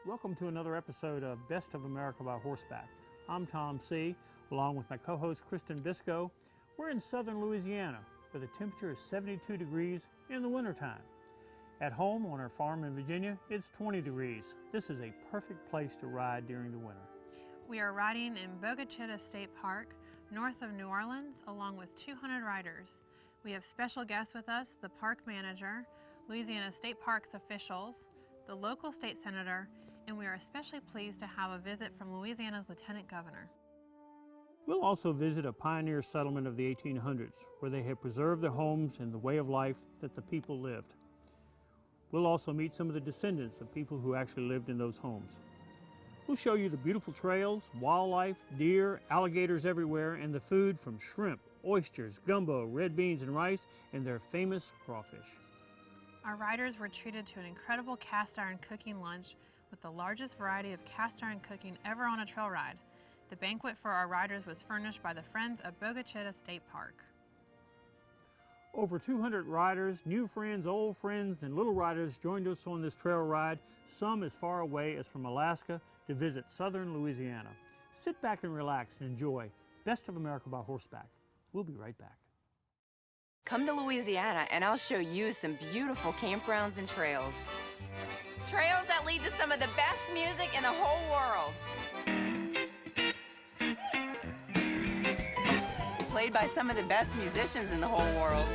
Welcome to another episode of Best of America by Horseback. I'm Tom C., along with my co-host Kristen Bisco. We're in southern Louisiana, where the temperature is 72 degrees in the wintertime. At home on our farm in Virginia, it's 20 degrees. This is a perfect place to ride during the winter. We are riding in Bogue Chitto State Park, north of New Orleans, along with 200 riders. We have special guests with us, the park manager, Louisiana State Parks officials, the local state senator, and we are especially pleased to have a visit from Louisiana's Lieutenant Governor. We'll also visit a pioneer settlement of the 1800s, where they have preserved their homes and the way of life that the people lived. We'll also meet some of the descendants of people who actually lived in those homes. We'll show you the beautiful trails, wildlife, deer, alligators everywhere, and the food from shrimp, oysters, gumbo, red beans and rice, and their famous crawfish. Our riders were treated to an incredible cast iron cooking lunch with the largest variety of cast iron cooking ever on a trail ride. The banquet for our riders was furnished by the Friends of Bogue Chitto State Park. Over 200 riders, new friends, old friends, and little riders joined us on this trail ride, some as far away as from Alaska, to visit southern Louisiana. Sit back and relax and enjoy Best of America by Horseback. We'll be right back. Come to Louisiana and I'll show you some beautiful campgrounds and trails. Trails that lead to some of the best music in the whole world. Played by some of the best musicians in the whole world.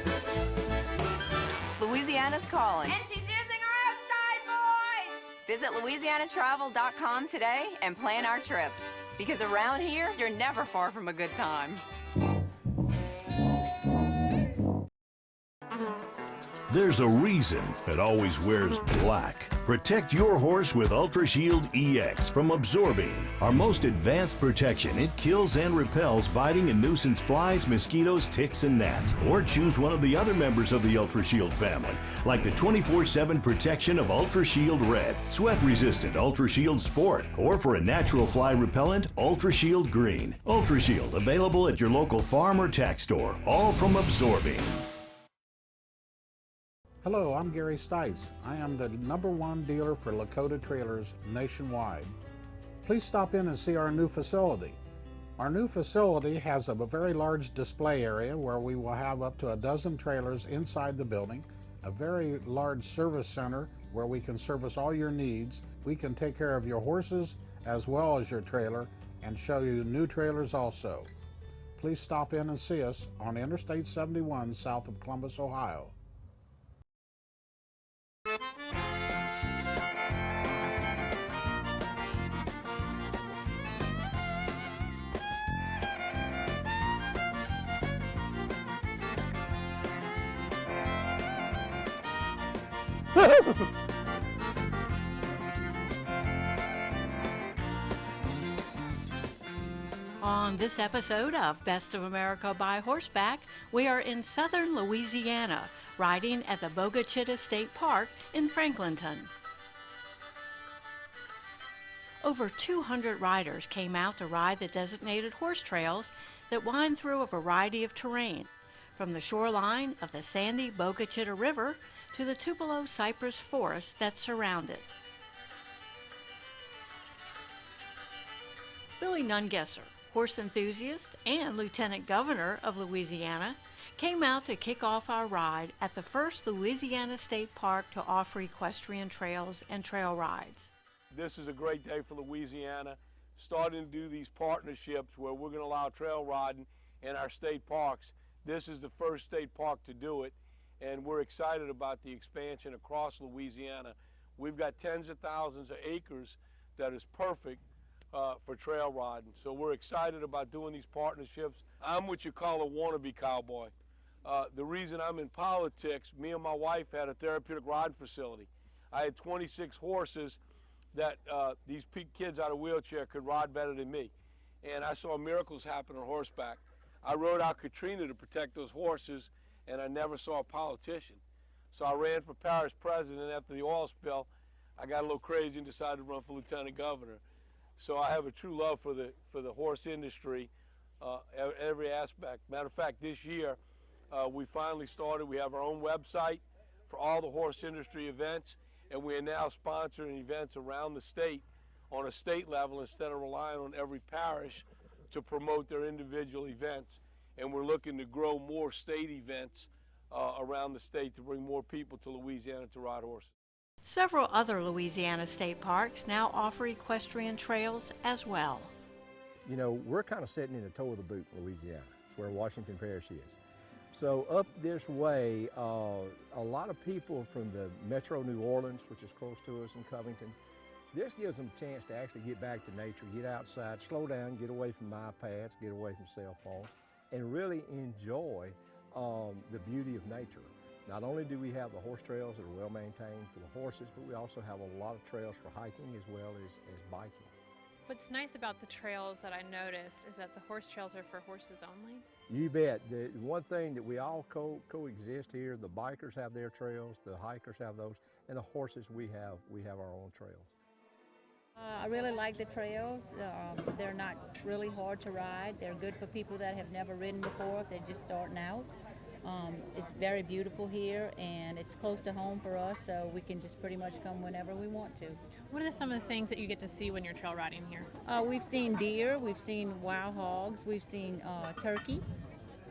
Louisiana's calling. And she's using her outside voice! Visit LouisianaTravel.com today and plan our trip. Because around here, you're never far from a good time. There's a reason it always wears black. Protect your horse with Ultra Shield EX from absorbing. Our most advanced protection, it kills and repels biting and nuisance flies, mosquitoes, ticks, and gnats. Or choose one of the other members of the Ultra Shield family, like the 24/7 protection of Ultra Shield Red, sweat-resistant Ultra Shield Sport, or for a natural fly repellent, Ultra Shield Green. Ultra Shield, available at your local farm or tack store, all from absorbing. Hello, I'm Gary Stites. I am the #1 dealer for Lakota trailers nationwide. Please stop in and see our new facility. Our new facility has a very large display area where we will have up to a dozen trailers inside the building, a very large service center where we can service all your needs. We can take care of your horses as well as your trailer and show you new trailers also. Please stop in and see us on Interstate 71 south of Columbus, Ohio. On this episode of Best of America by Horseback, we are in southern Louisiana, riding at the Bogue Chitto State Park in Franklinton. Over 200 riders came out to ride the designated horse trails that wind through a variety of terrain, from the shoreline of the sandy Bogue Chitto River to the Tupelo cypress forest that surround it. Billy Nungesser, horse enthusiast and Lieutenant Governor of Louisiana, came out to kick off our ride at the first Louisiana State Park to offer equestrian trails and trail rides. This is a great day for Louisiana, starting to do these partnerships where we're going to allow trail riding in our state parks. This is the first state park to do it, and we're excited about the expansion across Louisiana. We've got tens of thousands of acres that is perfect for trail riding. So we're excited about doing these partnerships. I'm what you call a wannabe cowboy. The reason I'm in politics, me and my wife had a therapeutic riding facility. I had 26 horses that these kids out of wheelchair could ride better than me. And I saw miracles happen on horseback. I rode out Katrina to protect those horses, and I never saw a politician. So I ran for parish president after the oil spill. I got a little crazy and decided to run for lieutenant governor. So I have a true love for the horse industry, every aspect. Matter of fact, this year we finally started. We have our own website for all the horse industry events, and we are now sponsoring events around the state on a state level instead of relying on every parish to promote their individual events. And we're looking to grow more state events around the state to bring more people to Louisiana to ride horses. Several other Louisiana state parks now offer equestrian trails as well. You know, we're kind of sitting in the toe of the boot in Louisiana. It's where Washington Parish is. So up this way, a lot of people from the Metro New Orleans, which is close to us, in Covington, this gives them a chance to actually get back to nature, get outside, slow down, get away from iPads, get away from cell phones, and really enjoy the beauty of nature. Not only do we have the horse trails that are well maintained for the horses, but we also have a lot of trails for hiking as well as biking. What's nice about the trails that I noticed is that the horse trails are for horses only. You bet. The one thing that we all coexist here, the bikers have their trails, the hikers have those, and the horses we have our own trails. I really like the trails. They're not really hard to ride. They're good for people that have never ridden before if they're just starting out. It's very beautiful here, and it's close to home for us, so we can just pretty much come whenever we want to. What are some of the things that you get to see when you're trail riding here? We've seen deer, we've seen wild hogs, we've seen turkey.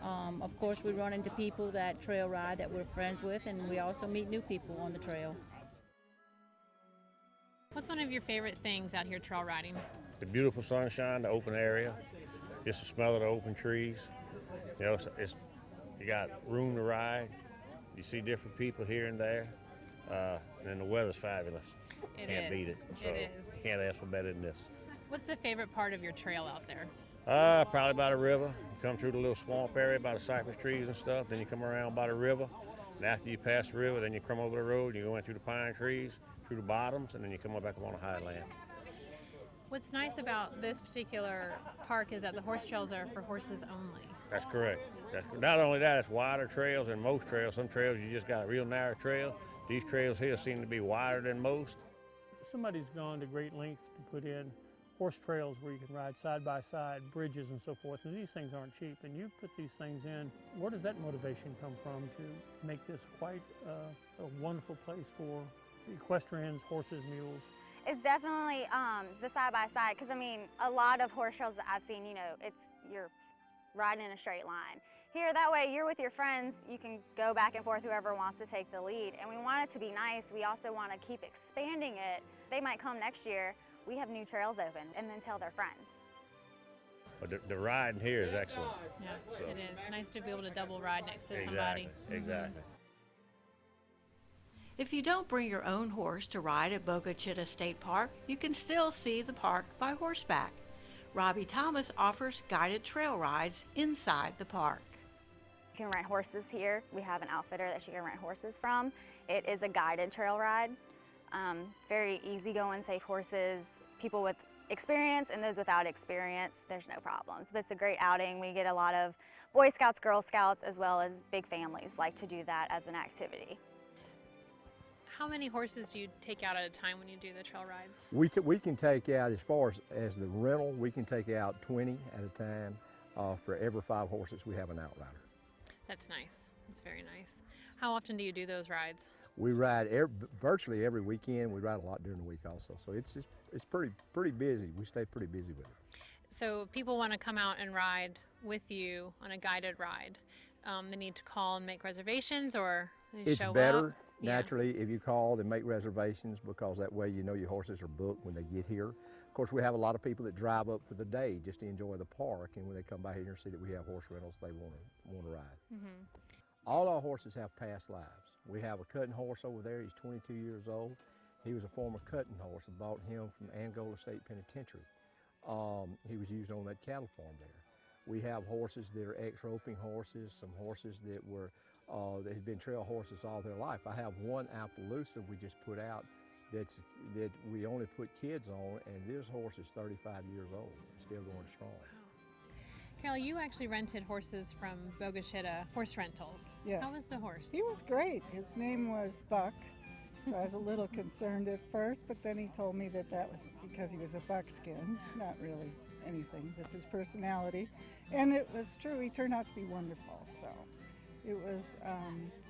Of course, we run into people that trail ride that we're friends with, and we also meet new people on the trail. What's one of your favorite things out here trail riding? The beautiful sunshine, the open area, just the smell of the open trees. You know, you got room to ride. You see different people here and there, and then the weather's fabulous. Can't beat it. So It is. You can't ask for better than this. What's the favorite part of your trail out there? Probably by the river. You come through the little swamp area by the cypress trees and stuff, then you come around by the river, and after you pass the river, then you come over the road, you go in through the pine trees, through the bottoms, and then you come up back up on the highland. What's nice about this particular park is that the horse trails are for horses only. That's correct. Not only that, it's wider trails than most trails. Some trails you just got a real narrow trail. These trails here seem to be wider than most. Somebody's gone to great lengths to put in horse trails where you can ride side by side, bridges and so forth, and these things aren't cheap. And you put these things in, where does that motivation come from to make this quite a wonderful place for equestrians, horses, mules? It's definitely the side-by-side, because I mean, a lot of horse trails that I've seen, you know, you're riding in a straight line. Here, that way, you're with your friends, you can go back and forth, whoever wants to take the lead. And we want it to be nice. We also want to keep expanding it. They might come next year, we have new trails open, and then tell their friends. But the riding here is excellent. Yeah, So. it is. Nice to be able to double ride next to somebody. Exactly. If you don't bring your own horse to ride at Bogue Chitto State Park, you can still see the park by horseback. Robbie Thomas offers guided trail rides inside the park. You can rent horses here. We have an outfitter that you can rent horses from. It is a guided trail ride. Very easygoing, safe horses. People with experience and those without experience, there's no problems. But it's a great outing. We get a lot of Boy Scouts, Girl Scouts, as well as big families like to do that as an activity. How many horses do you take out at a time when you do the trail rides? We can take out, as far as the rental, we can take out 20 at a time. For every 5 horses, we have an outrider. That's nice. That's very nice. How often do you do those rides? We ride virtually every weekend. We ride a lot during the week also. So it's pretty busy. We stay pretty busy with it. So if people want to come out and ride with you on a guided ride, they need to call and make reservations, or they It's show better, up? naturally, if you call and make reservations, because that way you know your horses are booked when they get here. Of course, we have a lot of people that drive up for the day just to enjoy the park, and when they come by here and see that we have horse rentals, they want to ride. Mm-hmm. All our horses have past lives. We have a cutting horse over there. He's 22 years old. He was a former cutting horse. I bought him from Angola State Penitentiary. He was used on that cattle farm there. We have horses that are ex-roping horses, some horses that were that had been trail horses all their life. I have one Appaloosa we just put out that we only put kids on, and this horse is 35 years old, still going strong. Carol, you actually rented horses from Bogue Chitto Horse Rentals. Yes. How was the horse? He was great. His name was Buck, so I was a little concerned at first, but then he told me that was because he was a buckskin, not really anything with his personality. And it was true. He turned out to be wonderful, so it was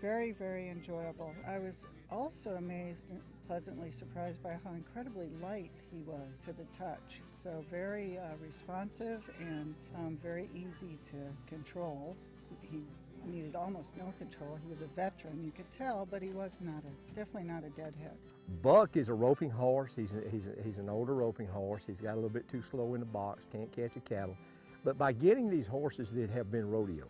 very, very enjoyable. I was also amazed pleasantly surprised by how incredibly light he was to the touch. So very responsive and very easy to control. He needed almost no control. He was a veteran, you could tell, but he was definitely not a deadhead. Buck is a roping horse. He's an older roping horse. He's got a little bit too slow in the box, can't catch a cattle. But by getting these horses that have been rodeoed,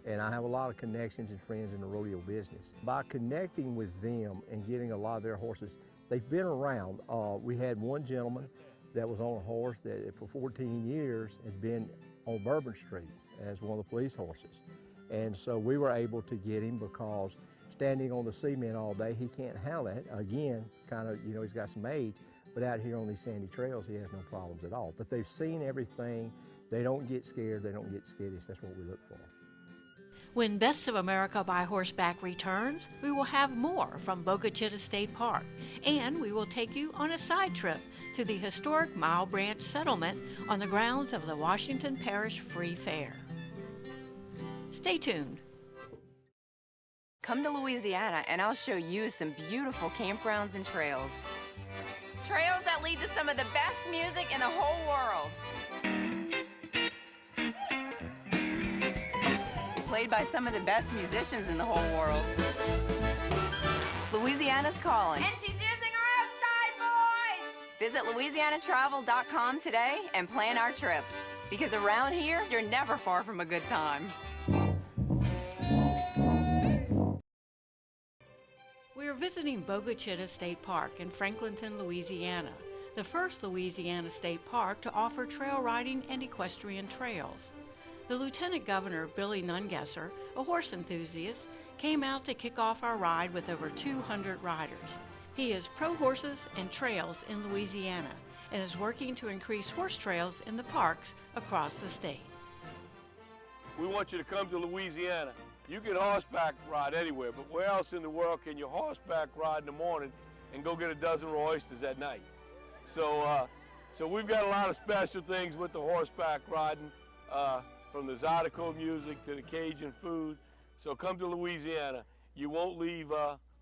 and I have a lot of connections and friends in the rodeo business, by connecting with them and getting a lot of their horses, they've been around. We had one gentleman that was on a horse that for 14 years had been on Bourbon Street as one of the police horses. And so we were able to get him because standing on the cement all day, he can't handle that. Again, kind of, he's got some age, but out here on these sandy trails, he has no problems at all. But they've seen everything. They don't get scared. They don't get skittish. That's what we look for. When Best of America by Horseback returns, we will have more from Bogue Chitto State Park, and we will take you on a side trip to the historic Mile Branch Settlement on the grounds of the Washington Parish Free Fair. Stay tuned. Come to Louisiana and I'll show you some beautiful campgrounds and trails. Trails that lead to some of the best music in the whole world. Played by some of the best musicians in the whole world. Louisiana's calling. And she's using her outside voice. Visit LouisianaTravel.com today and plan our trip. Because around here, you're never far from a good time. We are visiting Bogue Chitto State Park in Franklinton, Louisiana, the first Louisiana state park to offer trail riding and equestrian trails. The Lieutenant Governor, Billy Nungesser, a horse enthusiast, came out to kick off our ride with over 200 riders. He is pro-horses and trails in Louisiana and is working to increase horse trails in the parks across the state. We want you to come to Louisiana. You can horseback ride anywhere, but where else in the world can you horseback ride in the morning and go get a dozen raw oysters at night? So we've got a lot of special things with the horseback riding, from the Zydeco music to the Cajun food. So come to Louisiana. You won't leave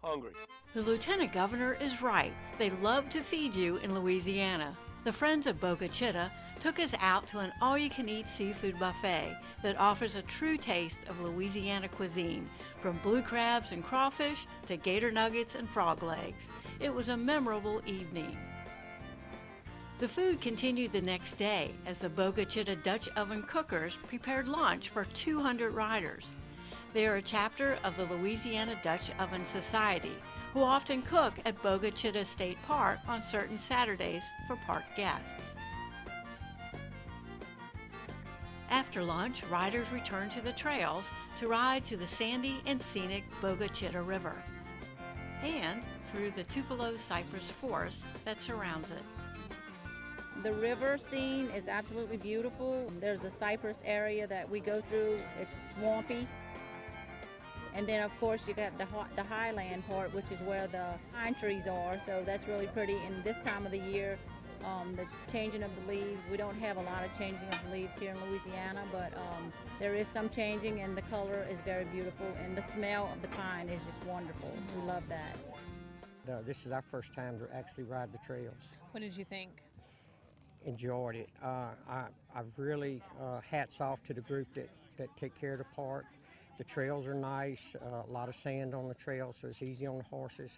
hungry. The Lieutenant Governor is right. They love to feed you in Louisiana. The Friends of Bogue Chitto took us out to an all-you-can-eat seafood buffet that offers a true taste of Louisiana cuisine, from blue crabs and crawfish to gator nuggets and frog legs. It was a memorable evening. The food continued the next day as the Bogue Chitto Dutch oven cookers prepared lunch for 200 riders. They are a chapter of the Louisiana Dutch Oven Society, who often cook at Bogue Chitto State Park on certain Saturdays for park guests. After lunch, riders returned to the trails to ride to the sandy and scenic Bogue Chitto River and through the Tupelo cypress forest that surrounds it. The river scene is absolutely beautiful. There's a cypress area that we go through. It's swampy. And then, of course, you got the highland part, which is where the pine trees are, so that's really pretty. And this time of the year, the changing of the leaves, we don't have a lot of changing of the leaves here in Louisiana, but there is some changing, and the color is very beautiful, and the smell of the pine is just wonderful. We love that. This is our first time to actually ride the trails. What did you think? Enjoyed it. I've really, hats off to the group that take care of the park. The trails are nice, a lot of sand on the trails, so it's easy on the horses.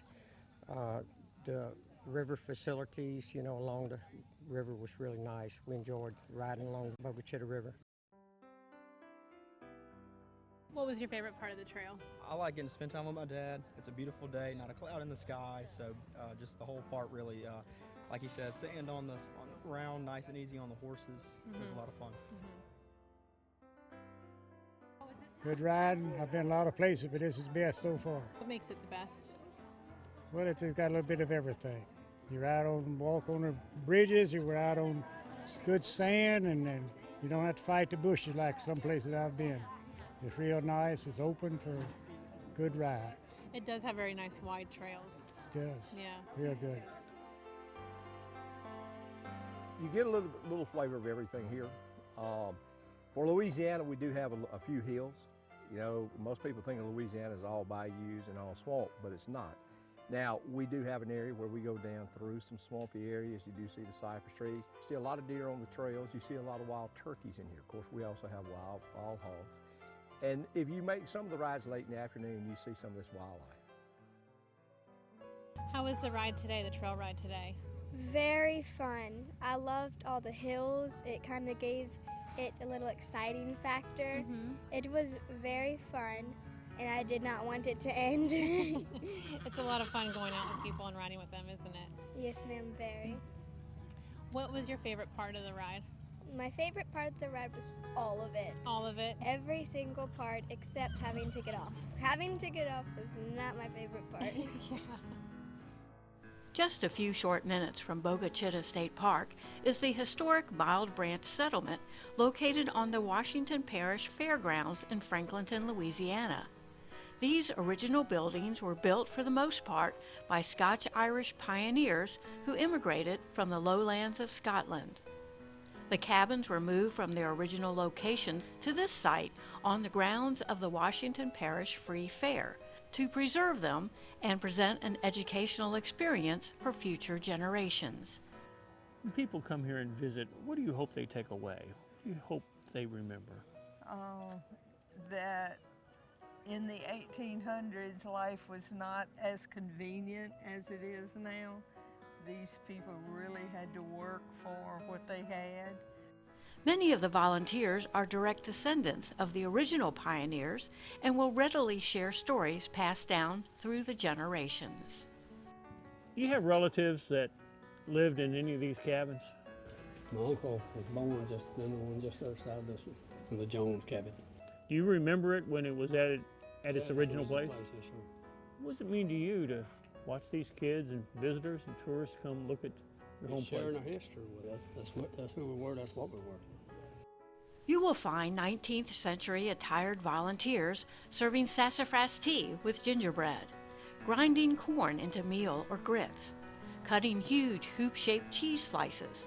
The river facilities, along the river was really nice. We enjoyed riding along the Bogue Chitto River. What was your favorite part of the trail? I like getting to spend time with my dad. It's a beautiful day, not a cloud in the sky, so just the whole part really, like he said, sand on the ground, nice and easy on the horses. It was a lot of fun. Good riding. I've been a lot of places, but this is best so far. What makes it the best? Well, it's got a little bit of everything. You walk on the bridges, you ride on good sand, and then you don't have to fight the bushes like some places I've been. It's real nice. It's open for a good ride. It does have very nice wide trails. It does. Yeah. Real good. You get a little flavor of everything here. For Louisiana, we do have a few hills. Most people think of Louisiana as all bayous and all swamp, but it's not. Now, we do have an area where we go down through some swampy areas. You do see the cypress trees. You see a lot of deer on the trails. You see a lot of wild turkeys in here. Of course, we also have wild hogs. And if you make some of the rides late in the afternoon, you see some of this wildlife. How was the ride today, the trail ride today? Very fun. I loved all the hills. It kind of gave it a little exciting factor. It was very fun, and I did not want it to end. It's a lot of fun going out with people and riding with them, isn't it? Yes, ma'am, very. What was your favorite part of the ride? My favorite part of the ride was all of it. All of it? Every single part except having to get off. Having to get off was not my favorite part. Yeah. Just a few short minutes from Bogue Chitto State Park is the historic Mild Branch Settlement located on the Washington Parish Fairgrounds in Franklinton, Louisiana. These original buildings were built for the most part by Scotch-Irish pioneers who immigrated from the lowlands of Scotland. The cabins were moved from their original location to this site on the grounds of the Washington Parish Free Fair to preserve them and present an educational experience for future generations. When people come here and visit, what do you hope they take away? What do you hope they remember? That in the 1800s, life was not as convenient as it is now. These people really had to work for what they had. Many of the volunteers are direct descendants of the original pioneers and will readily share stories passed down through the generations. Do you have relatives that lived in any of these cabins? My uncle was born just another one just the other side of this one, in the Jones cabin. Do you remember it when it was at its original place? Yes, sir. What does it mean to you to watch these kids and visitors and tourists come look at your home place? Sharing our history with us. That's who we were, that's what we were. You will find 19th century attired volunteers serving sassafras tea with gingerbread, grinding corn into meal or grits, cutting huge hoop-shaped cheese slices.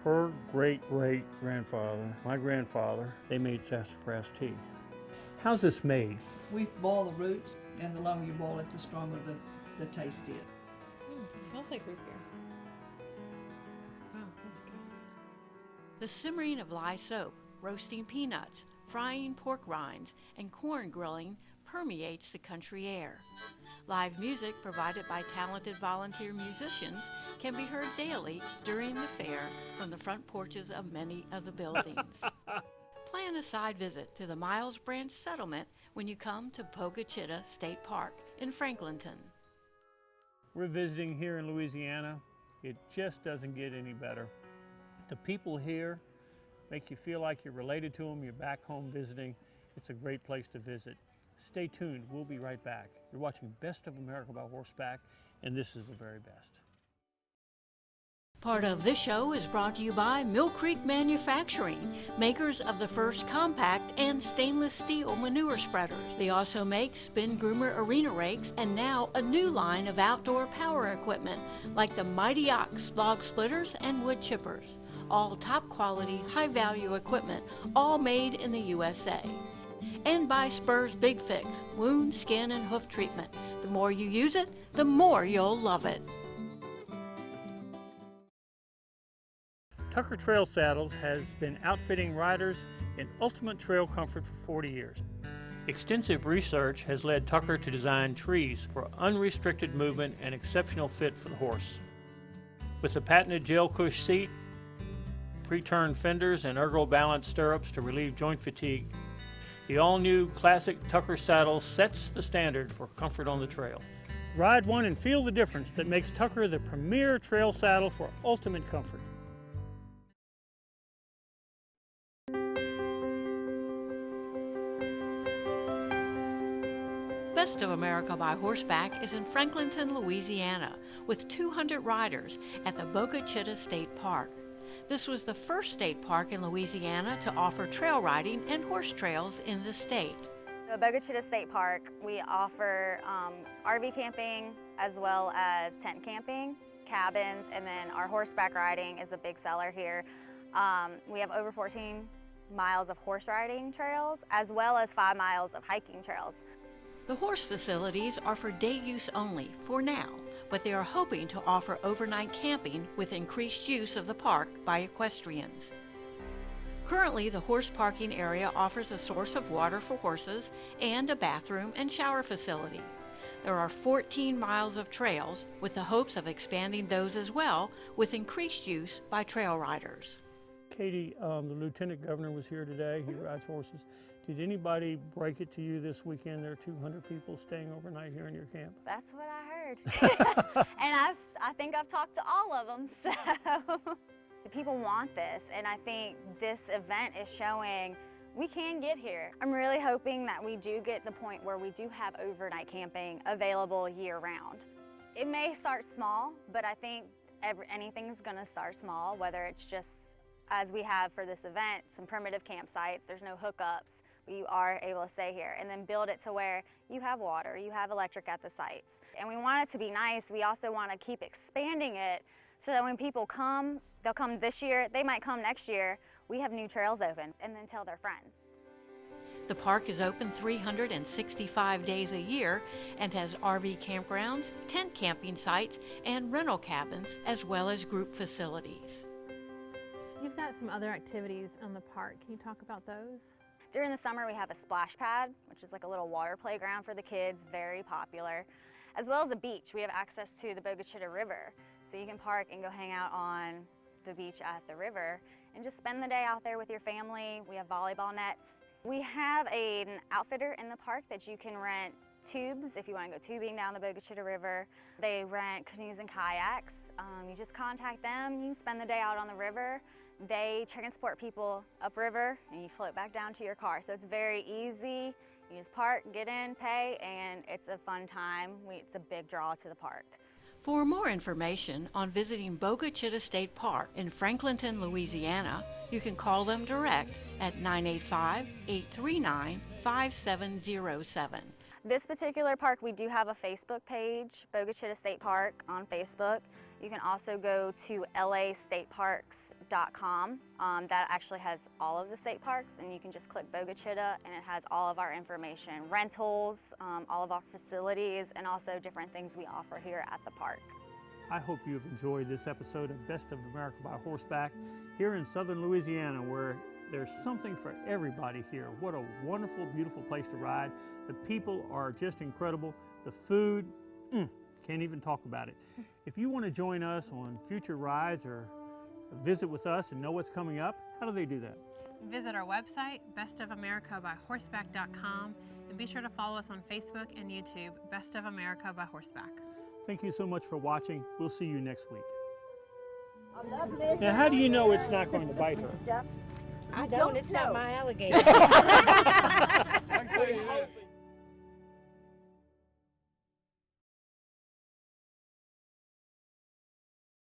Her great-great-grandfather, my grandfather, they made sassafras tea. How's this made? We boil the roots, and the longer you boil it, the stronger the taste is. It smells like root beer. Wow, that's good. The simmering of lye soap, roasting peanuts, frying pork rinds, and corn grilling permeates the country air. Live music provided by talented volunteer musicians can be heard daily during the fair from the front porches of many of the buildings. Plan a side visit to the Miles Branch Settlement when you come to Bogue Chitto State Park in Franklinton. We're visiting here in Louisiana. It just doesn't get any better. The people here make you feel like you're related to them. You're back home visiting. It's a great place to visit. Stay tuned. We'll be right back. You're watching Best of America by Horseback, and this is the very best. Part of this show is brought to you by Mill Creek Manufacturing, makers of the first compact and stainless steel manure spreaders. They also make spin groomer arena rakes and now a new line of outdoor power equipment like the Mighty Ox log splitters and wood chippers. All top quality, high value equipment, all made in the USA. And by Spur's Big Fix, wound, skin, and hoof treatment. The more you use it, the more you'll love it. Tucker Trail Saddles has been outfitting riders in ultimate trail comfort for 40 years. Extensive research has led Tucker to design trees for unrestricted movement and exceptional fit for the horse. With the patented gel cush seat, pre-turned fenders, and ergo-balanced stirrups to relieve joint fatigue, the all-new classic Tucker saddle sets the standard for comfort on the trail. Ride one and feel the difference that makes Tucker the premier trail saddle for ultimate comfort. Best of America by Horseback is in Franklinton, Louisiana, with 200 riders at the Bogue Chitto State Park. This was the first state park in Louisiana to offer trail riding and horse trails in the state. The Bogue Chitto State Park, we offer RV camping as well as tent camping, cabins, and then our horseback riding is a big seller here. We have over 14 miles of horse riding trails as well as 5 miles of hiking trails. The horse facilities are for day use only for now, but they are hoping to offer overnight camping with increased use of the park by equestrians. Currently, the horse parking area offers a source of water for horses and a bathroom and shower facility. There are 14 miles of trails with the hopes of expanding those as well with increased use by trail riders. Katie, the Lieutenant Governor was here today. He rides horses. Did anybody break it to you this weekend there are 200 people staying overnight here in your camp? That's what I heard. And I think I've talked to all of them, so. People want this, and I think this event is showing we can get here. I'm really hoping that we do get to the point where we do have overnight camping available year-round. It may start small, but I think anything's gonna start small, whether it's just, as we have for this event, some primitive campsites, there's no hookups, but you are able to stay here, and then build it to where you have water, you have electric at the sites. And we want it to be nice. We also want to keep expanding it so that when people come, they'll come this year, they might come next year, we have new trails open, and then tell their friends. The park is open 365 days a year and has RV campgrounds, tent camping sites, and rental cabins, as well as group facilities. You've got some other activities on the park. Can you talk about those? During the summer, we have a splash pad, which is like a little water playground for the kids, very popular, as well as a beach. We have access to the Bogue Chitto River, so you can park and go hang out on the beach at the river and just spend the day out there with your family. We have volleyball nets. We have an outfitter in the park that you can rent tubes if you want to go tubing down the Bogue Chitto River. They rent canoes and kayaks. You just contact them, you can spend the day out on the river. They transport people upriver and you float back down to your car. So it's very easy. You just park, get in, pay, and it's a fun time. It's a big draw to the park. For more information on visiting Bogue Chitto State Park in Franklinton, Louisiana, you can call them direct at 985-839-5707. This particular park, we do have a Facebook page, Bogue Chitto State Park on Facebook. You can also go to lastateparks.com. That actually has all of the state parks, and you can just click Bogue Chitto, and it has all of our information, rentals, all of our facilities, and also different things we offer here at the park. I hope you've enjoyed this episode of Best of America by Horseback here in southern Louisiana, where there's something for everybody here. What a wonderful, beautiful place to ride. The people are just incredible. The food, can't even talk about it. If you want to join us on future rides or visit with us and know what's coming up, how do they do that? Visit our website, bestofamericabyhorseback.com, and be sure to follow us on Facebook and YouTube, Best of America by Horseback. Thank you so much for watching. We'll see you next week. I love lizards. Now, how do you know it's not going to bite her? Stuff. I don't, it's not my alligator.